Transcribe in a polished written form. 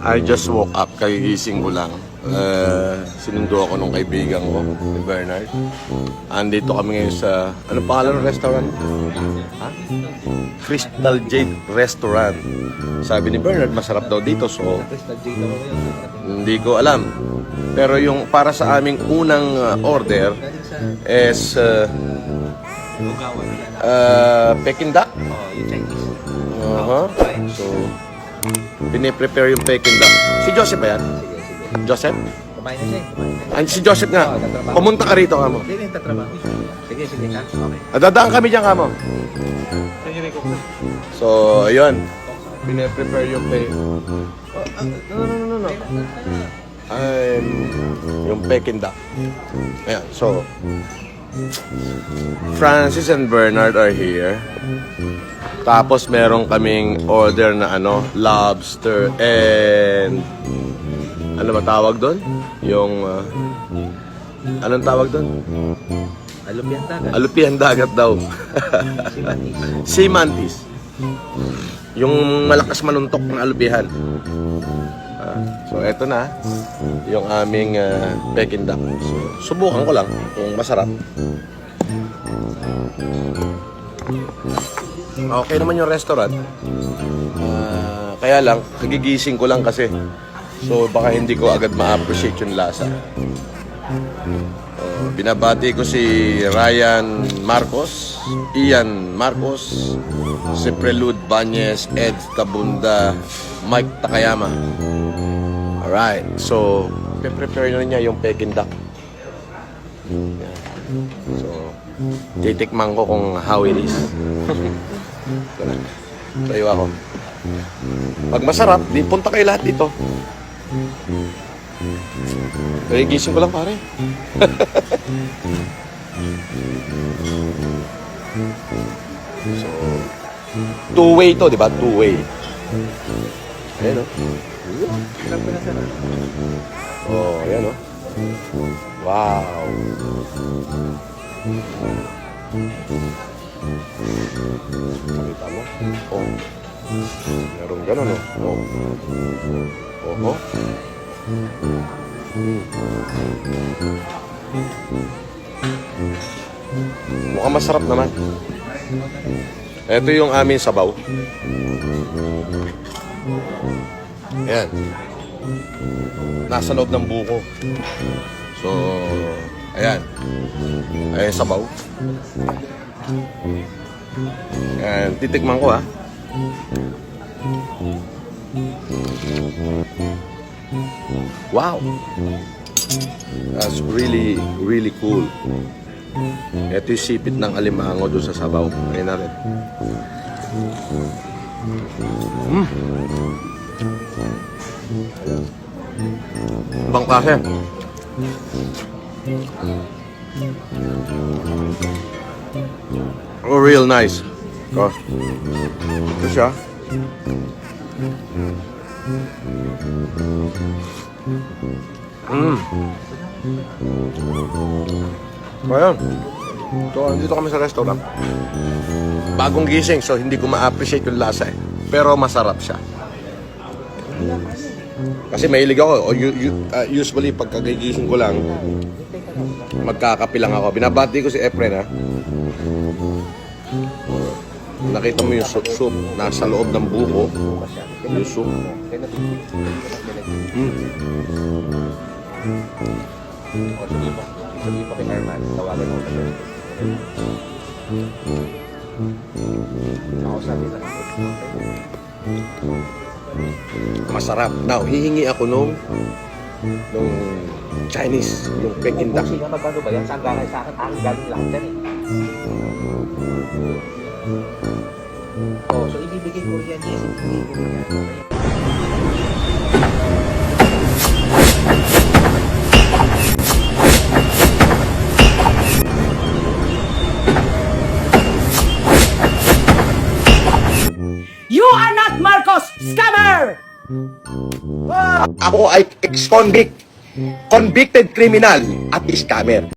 I just woke up, kagigising ko lang. Sinundo ako nung kaibigan ko, si Bernard. Andito kami ngayon sa, ano pangalan ng restaurant? Ha? Crystal Jade Restaurant. Sabi ni Bernard, masarap daw dito, so hindi ko alam. Pero yung para sa aming unang order is Peking duck. So, piniprepare yung Peking duck. Si Joseph ba yan? Joseph? Kumain na siya. Ay, si Joseph nga. Pumunta ka rito, kamo. Hindi, tatrabaho. Sige, ka. Okay. Dadaan kami dyan, kamo. So, ayun. Piniprepare yung no. Yung Peking duck. Ayan, so Francis and Bernard are here. Tapos meron kaming order na lobster and ano ba tawag doon? Yung anong tawag doon? Alupian dagat. Alupian dagat daw. Sea mantis. Yung malakas manuntok ng alupihan. So eto na yung aming Peking duck. So, subukan ko lang kung masarap. Okay naman yung restaurant. Kaya lang, kagigising ko lang kasi. So baka hindi ko agad ma-appreciate yung lasa. Binabati ko si Ryan Marcos, Ian Marcos, si Prelude Banyes, Ed Tabunda, Mike Takayama. Alright, so prepare na niya yung Peking duck. So, titikman ko kung how it is. Tayo ako. Pag masarap, di punta kayo lahat dito. Gising ko lang pare. So, two-way to, di ba? Two-way. Ayan o. Oh, ayan o. Wow. Nakita mo? Oh. Meron gano'n o. Oh. Mukhang masarap naman. Ito yung aming sabaw. Ayan. Nasa loob ng buko. So, ayan. Ayan sabaw. Ayan, titikman ko ha. Wow. That's really, really cool. Ito yung sipit ng alimango doon sa sabaw. Ayan na rin. Ibang klase. Oh, real nice. Oh. Ito siya. Ayan. So, dito kami sa restaurant. Bagong gising, so hindi ko ma-appreciate yung lasa eh. Pero masarap siya. Kasi mahilig ako. Usually, pagkagigising ko lang, magkakape lang ako. Binabati ko si Efren ha. Nakita mo yung soup. Nasa loob ng buko. Yung soup. Masarap. Now, hihingi ako nung Chinese, yung Peking duck. Kasi nga magkano ba yan? Saan galing sa akin? Ang galing lahat yan eh. Oh, so ibibigay ko yan, yes. Ibibigay ko yan. You are not Marcos! Scammer! Ako ay ex-convict, convicted criminal at scammer.